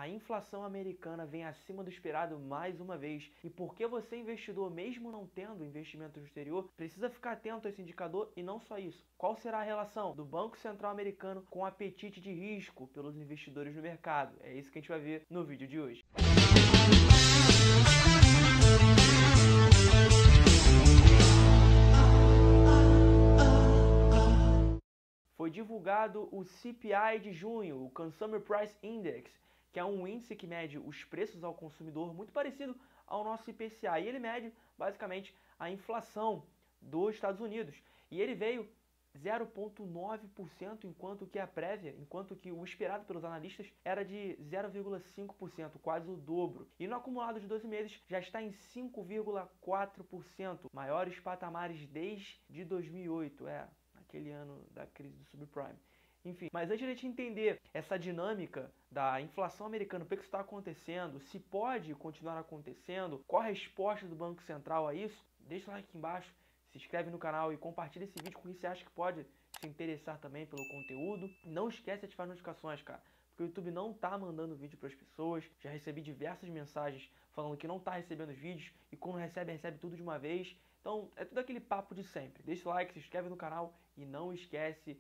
A inflação americana vem acima do esperado mais uma vez. E por que você, investidor, mesmo não tendo investimento no exterior, precisa ficar atento a esse indicador e não só isso? Qual será a relação do Banco Central americano com o apetite de risco pelos investidores no mercado? É isso que a gente vai ver no vídeo de hoje. Foi divulgado o CPI de junho, o Consumer Price Index, que é um índice que mede os preços ao consumidor, muito parecido ao nosso IPCA. E ele mede, basicamente, a inflação dos Estados Unidos. E ele veio 0,9%, enquanto que o esperado pelos analistas era de 0,5%, quase o dobro. E no acumulado de 12 meses já está em 5,4%, maiores patamares desde 2008, aquele ano da crise do subprime. Enfim, mas antes de a gente entender essa dinâmica da inflação americana, o que está acontecendo, se pode continuar acontecendo, qual a resposta do Banco Central a isso, deixa o like aqui embaixo, se inscreve no canal e compartilha esse vídeo com quem você acha que pode se interessar também pelo conteúdo. Não esquece de ativar as notificações, cara, porque o YouTube não está mandando vídeo para as pessoas. Já recebi diversas mensagens falando que não está recebendo os vídeos e quando recebe tudo de uma vez. Então é tudo aquele papo de sempre. Deixa o like, se inscreve no canal e não esquece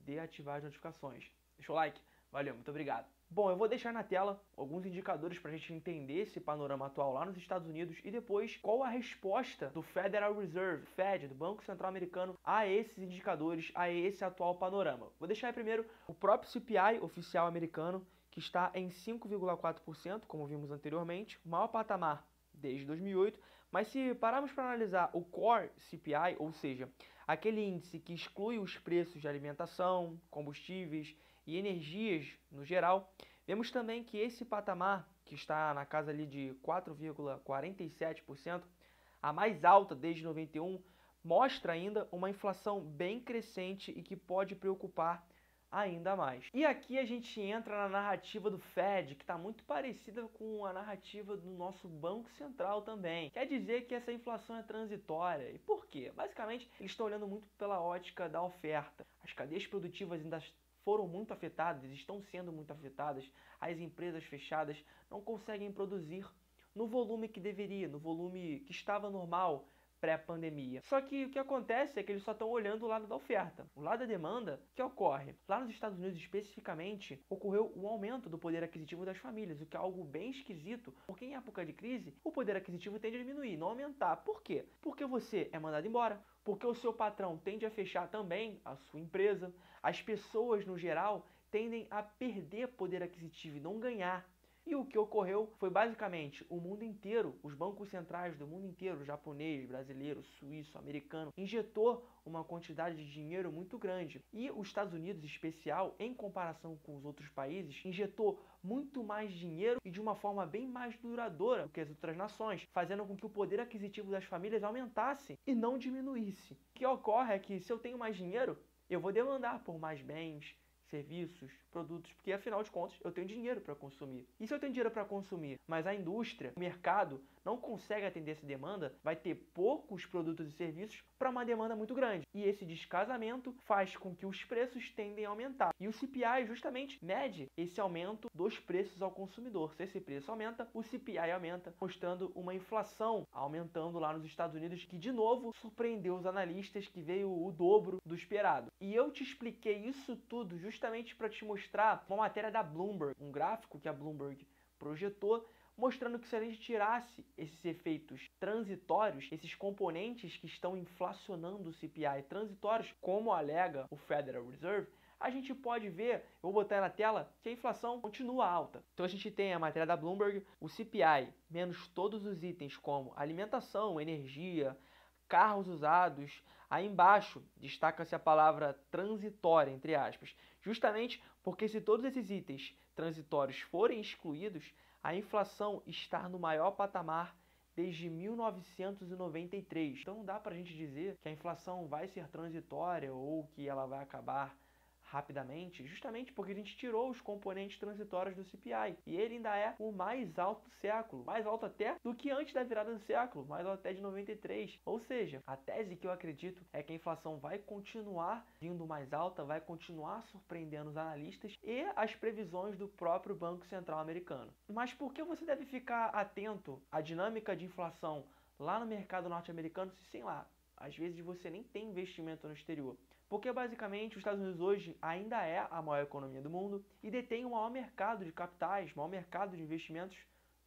de ativar as notificações. Deixa o like, valeu, muito obrigado. Bom, eu vou deixar na tela alguns indicadores para a gente entender esse panorama atual lá nos Estados Unidos e depois qual a resposta do Federal Reserve, Fed, do Banco Central Americano, a esses indicadores, a esse atual panorama. Vou deixar aí primeiro o próprio CPI oficial americano, que está em 5,4%, como vimos anteriormente, o maior patamar desde 2008, mas se pararmos para analisar o Core CPI, ou seja, aquele índice que exclui os preços de alimentação, combustíveis e energias no geral, vemos também que esse patamar, que está na casa ali de 4,47%, a mais alta desde 91, mostra ainda uma inflação bem crescente e que pode preocupar ainda mais. E aqui a gente entra na narrativa do Fed, que está muito parecida com a narrativa do nosso Banco Central também. Quer dizer que essa inflação é transitória. E por quê? Basicamente, eles estão olhando muito pela ótica da oferta. As cadeias produtivas ainda foram muito afetadas, estão sendo muito afetadas. As empresas fechadas não conseguem produzir no volume que deveria, no volume que estava normal pré-pandemia. Só que o que acontece é que eles só estão olhando o lado da oferta. O lado da demanda, que ocorre? Lá nos Estados Unidos, especificamente, ocorreu um aumento do poder aquisitivo das famílias, o que é algo bem esquisito, porque em época de crise, o poder aquisitivo tende a diminuir, não aumentar. Por quê? Porque você é mandado embora, porque o seu patrão tende a fechar também a sua empresa, as pessoas, no geral, tendem a perder poder aquisitivo e não ganhar. E o que ocorreu foi basicamente o mundo inteiro, os bancos centrais do mundo inteiro, japonês, brasileiro, suíço, americano, injetou uma quantidade de dinheiro muito grande. E os Estados Unidos, em especial, em comparação com os outros países, injetou muito mais dinheiro e de uma forma bem mais duradoura do que as outras nações, fazendo com que o poder aquisitivo das famílias aumentasse e não diminuísse. O que ocorre é que se eu tenho mais dinheiro, eu vou demandar por mais bens, serviços, produtos, porque afinal de contas eu tenho dinheiro para consumir. E se eu tenho dinheiro para consumir, mas a indústria, o mercado não consegue atender essa demanda, vai ter poucos produtos e serviços para uma demanda muito grande. E esse descasamento faz com que os preços tendem a aumentar. E o CPI justamente mede esse aumento dos preços ao consumidor. Se esse preço aumenta, o CPI aumenta, mostrando uma inflação aumentando lá nos Estados Unidos, que de novo surpreendeu os analistas, que veio o dobro do esperado. E eu te expliquei isso tudo justamente para te mostrar uma matéria da Bloomberg, um gráfico que a Bloomberg projetou, mostrando que se a gente tirasse esses efeitos transitórios, esses componentes que estão inflacionando o CPI transitórios, como alega o Federal Reserve, a gente pode ver, eu vou botar na tela, que a inflação continua alta. Então a gente tem a matéria da Bloomberg, o CPI, menos todos os itens como alimentação, energia, carros usados. Aí embaixo destaca-se a palavra transitória, entre aspas, justamente porque se todos esses itens transitórios forem excluídos, a inflação está no maior patamar desde 1993. Então não dá para a gente dizer que a inflação vai ser transitória ou que ela vai acabar rapidamente, justamente porque a gente tirou os componentes transitórios do CPI. E ele ainda é o mais alto do século, mais alto até do que antes da virada do século, mais alto até de 93. Ou seja, a tese que eu acredito é que a inflação vai continuar vindo mais alta, vai continuar surpreendendo os analistas e as previsões do próprio Banco Central americano. Mas por que você deve ficar atento à dinâmica de inflação lá no mercado norte-americano se, sei lá, às vezes você nem tem investimento no exterior? Porque basicamente os Estados Unidos hoje ainda é a maior economia do mundo e detém o maior mercado de capitais, o maior mercado de investimentos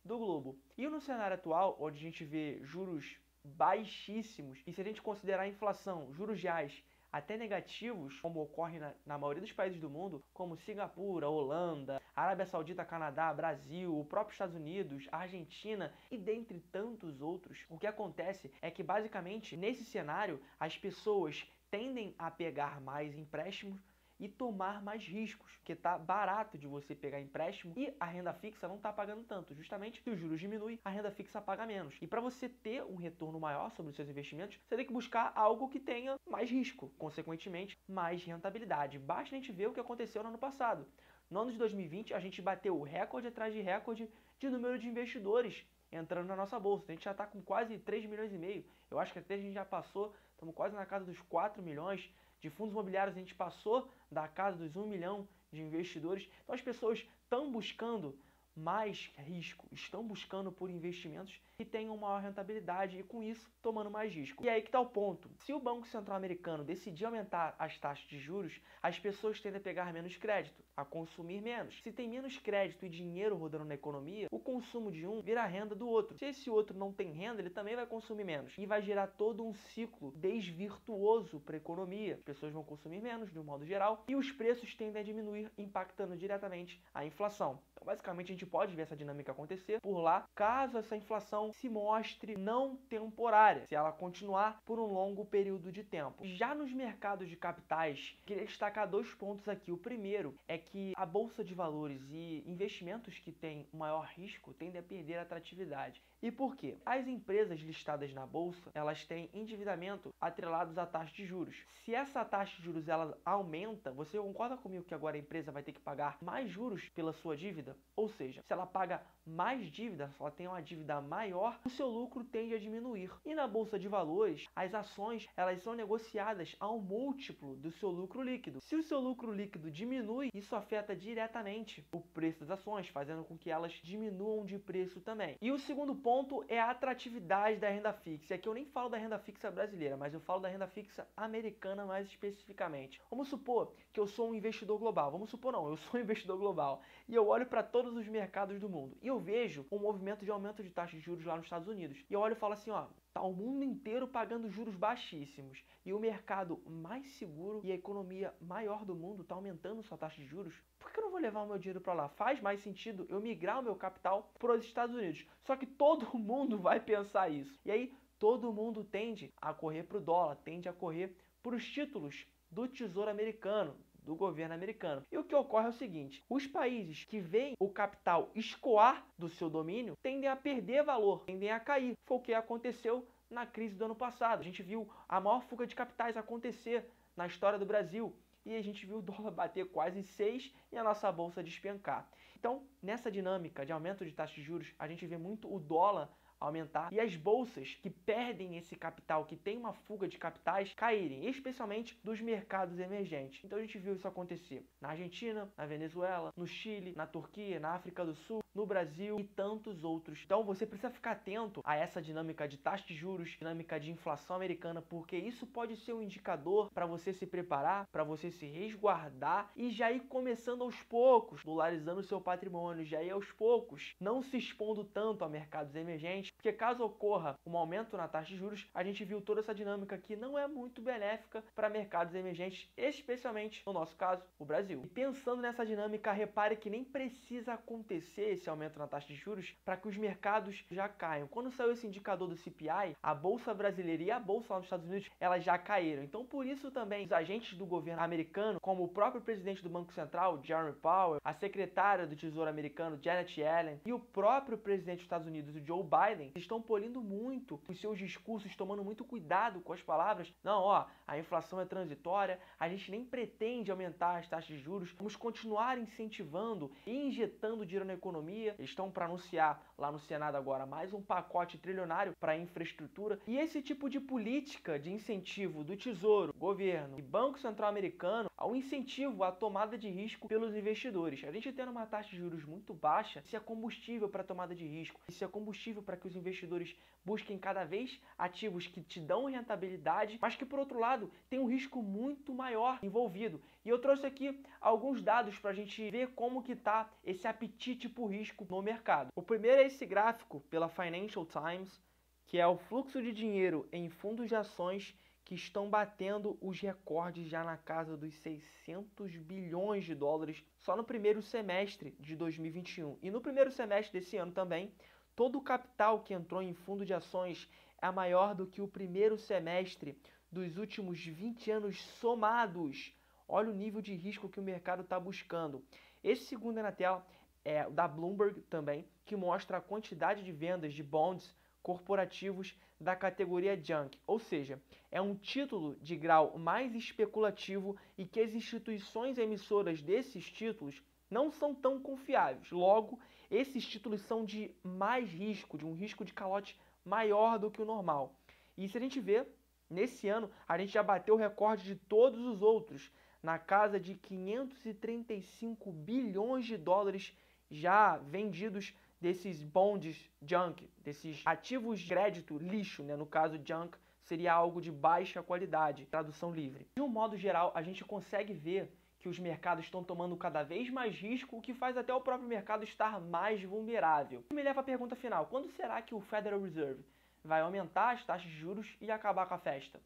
do globo. E no cenário atual, onde a gente vê juros baixíssimos, e se a gente considerar a inflação, juros reais até negativos, como ocorre na maioria dos países do mundo, como Singapura, Holanda, Arábia Saudita, Canadá, Brasil, o próprio Estados Unidos, Argentina e dentre tantos outros, o que acontece é que basicamente nesse cenário as pessoas tendem a pegar mais empréstimos e tomar mais riscos, porque tá barato de você pegar empréstimo e a renda fixa não está pagando tanto. Justamente se os juros diminuem, a renda fixa paga menos. E para você ter um retorno maior sobre os seus investimentos, você tem que buscar algo que tenha mais risco, consequentemente, mais rentabilidade. Basta a gente ver o que aconteceu no ano passado. No ano de 2020, a gente bateu recorde atrás de recorde de número de investidores entrando na nossa bolsa. A gente já está com quase 3 milhões e meio. Eu acho que até a gente já passou, estamos quase na casa dos 4 milhões. De fundos imobiliários a gente passou da casa dos 1 milhão de investidores. Então as pessoas estão buscando mais risco, estão buscando por investimentos que tenham maior rentabilidade e com isso tomando mais risco. E aí que está o ponto. Se o Banco Central americano decidir aumentar as taxas de juros, as pessoas tendem a pegar menos crédito, a consumir menos. Se tem menos crédito e dinheiro rodando na economia, o consumo de um vira a renda do outro. Se esse outro não tem renda, ele também vai consumir menos. E vai gerar todo um ciclo desvirtuoso para a economia. As pessoas vão consumir menos, de um modo geral, e os preços tendem a diminuir, impactando diretamente a inflação. Então, basicamente, a gente pode ver essa dinâmica acontecer por lá, caso essa inflação se mostre não temporária, se ela continuar por um longo período de tempo. Já nos mercados de capitais, queria destacar 2 pontos aqui. O primeiro é que a bolsa de valores e investimentos que têm maior risco tendem a perder atratividade. E por quê? As empresas listadas na bolsa, elas têm endividamento atrelados à taxa de juros. Se essa taxa de juros ela aumenta, você concorda comigo que agora a empresa vai ter que pagar mais juros pela sua dívida? Ou seja, se ela paga mais dívida, se ela tem uma dívida maior, o seu lucro tende a diminuir. E na bolsa de valores, as ações elas são negociadas ao múltiplo do seu lucro líquido. Se o seu lucro líquido diminui, isso afeta diretamente o preço das ações, fazendo com que elas diminuam de preço também. E o segundo ponto é a atratividade da renda fixa. E aqui eu nem falo da renda fixa brasileira, mas eu falo da renda fixa americana mais especificamente. Vamos supor que eu sou um investidor global. Vamos supor não, eu sou um investidor global. E eu olho para todos os mercados do mundo. E eu vejo um movimento de aumento de taxa de juros lá nos Estados Unidos. E eu olho e falo assim, ó, tá o mundo inteiro pagando juros baixíssimos. E o mercado mais seguro e a economia maior do mundo tá aumentando sua taxa de juros. Por que eu não vou levar o meu dinheiro para lá? Faz mais sentido eu migrar o meu capital para os Estados Unidos. Só que todo mundo vai pensar isso. E aí todo mundo tende a correr para o dólar, tende a correr para os títulos do Tesouro Americano, do governo americano. E o que ocorre é o seguinte, os países que veem o capital escoar do seu domínio tendem a perder valor, tendem a cair. Foi o que aconteceu na crise do ano passado. A gente viu a maior fuga de capitais acontecer na história do Brasil e a gente viu o dólar bater quase 6 e a nossa bolsa despencar. Então, nessa dinâmica de aumento de taxa de juros, a gente vê muito o dólar aumentar e as bolsas que perdem esse capital, que tem uma fuga de capitais, caírem, especialmente dos mercados emergentes. Então a gente viu isso acontecer na Argentina, na Venezuela, no Chile, na Turquia, na África do Sul, no Brasil e tantos outros. Então você precisa ficar atento a essa dinâmica de taxa de juros, dinâmica de inflação americana, porque isso pode ser um indicador para você se preparar, para você se resguardar e já ir começando aos poucos, dolarizando o seu patrimônio, já ir aos poucos, não se expondo tanto a mercados emergentes, porque caso ocorra um aumento na taxa de juros, a gente viu toda essa dinâmica que não é muito benéfica para mercados emergentes, especialmente, no nosso caso, o Brasil. E pensando nessa dinâmica, repare que nem precisa acontecer esse aumento na taxa de juros para que os mercados já caiam. Quando saiu esse indicador do CPI, a Bolsa Brasileira e a Bolsa lá nos Estados Unidos, elas já caíram. Então, por isso também, os agentes do governo americano, como o próprio presidente do Banco Central, Jerome Powell, a secretária do Tesouro americano, Janet Yellen, e o próprio presidente dos Estados Unidos, o Joe Biden, Biden estão polindo muito os seus discursos, tomando muito cuidado com as palavras. Não, ó, a inflação é transitória, a gente nem pretende aumentar as taxas de juros, vamos continuar incentivando e injetando dinheiro na economia. Eles estão para anunciar lá no Senado agora mais um pacote trilionário para infraestrutura. E esse tipo de política de incentivo do Tesouro, governo e Banco Central americano ao incentivo à tomada de risco pelos investidores. A gente tendo uma taxa de juros muito baixa, isso é combustível para a tomada de risco, isso é combustível para que os investidores busquem cada vez ativos que te dão rentabilidade, mas que por outro lado tem um risco muito maior envolvido. E eu trouxe aqui alguns dados para a gente ver como que está esse apetite por risco no mercado. O primeiro é esse gráfico pela Financial Times, que é o fluxo de dinheiro em fundos de ações que estão batendo os recordes já na casa dos 600 bilhões de dólares só no primeiro semestre de 2021. E no primeiro semestre desse ano também, todo o capital que entrou em fundo de ações é maior do que o primeiro semestre dos últimos 20 anos somados. Olha o nível de risco que o mercado está buscando. Esse segundo na tela é o da Bloomberg também, que mostra a quantidade de vendas de bonds corporativos da categoria Junk, ou seja, é um título de grau mais especulativo e que as instituições emissoras desses títulos não são tão confiáveis. Logo, esses títulos são de mais risco, de um risco de calote maior do que o normal. E se a gente vê, nesse ano, a gente já bateu o recorde de todos os outros, na casa de 535 bilhões de dólares já vendidos desses bonds junk, desses ativos de crédito lixo, né? No caso junk seria algo de baixa qualidade, tradução livre. De um modo geral, a gente consegue ver que os mercados estão tomando cada vez mais risco, o que faz até o próprio mercado estar mais vulnerável. Me leva à pergunta final: quando será que o Federal Reserve vai aumentar as taxas de juros e acabar com a festa?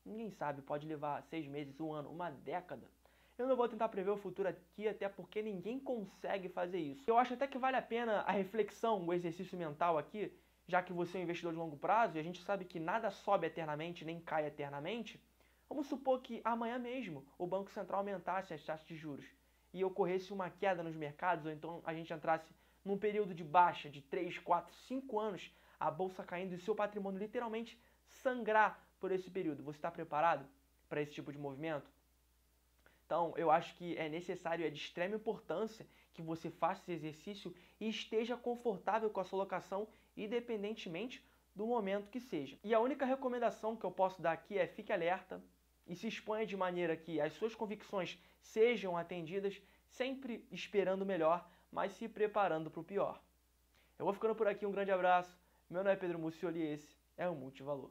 Ninguém sabe, pode levar 6 meses, um ano, uma década. Eu não vou tentar prever o futuro aqui, até porque ninguém consegue fazer isso. Eu acho até que vale a pena a reflexão, o exercício mental aqui, já que você é um investidor de longo prazo e a gente sabe que nada sobe eternamente, nem cai eternamente. Vamos supor que amanhã mesmo o Banco Central aumentasse as taxas de juros e ocorresse uma queda nos mercados, ou então a gente entrasse num período de baixa de 3, 4, 5 anos, a bolsa caindo e seu patrimônio literalmente sangrar por esse período. Você está preparado para esse tipo de movimento? Então, eu acho que é necessário, é de extrema importância que você faça esse exercício e esteja confortável com a sua alocação, independentemente do momento que seja. E a única recomendação que eu posso dar aqui é fique alerta e se exponha de maneira que as suas convicções sejam atendidas, sempre esperando o melhor, mas se preparando para o pior. Eu vou ficando por aqui, um grande abraço. Meu nome é Pedro Muccioli e esse é o Multivalor.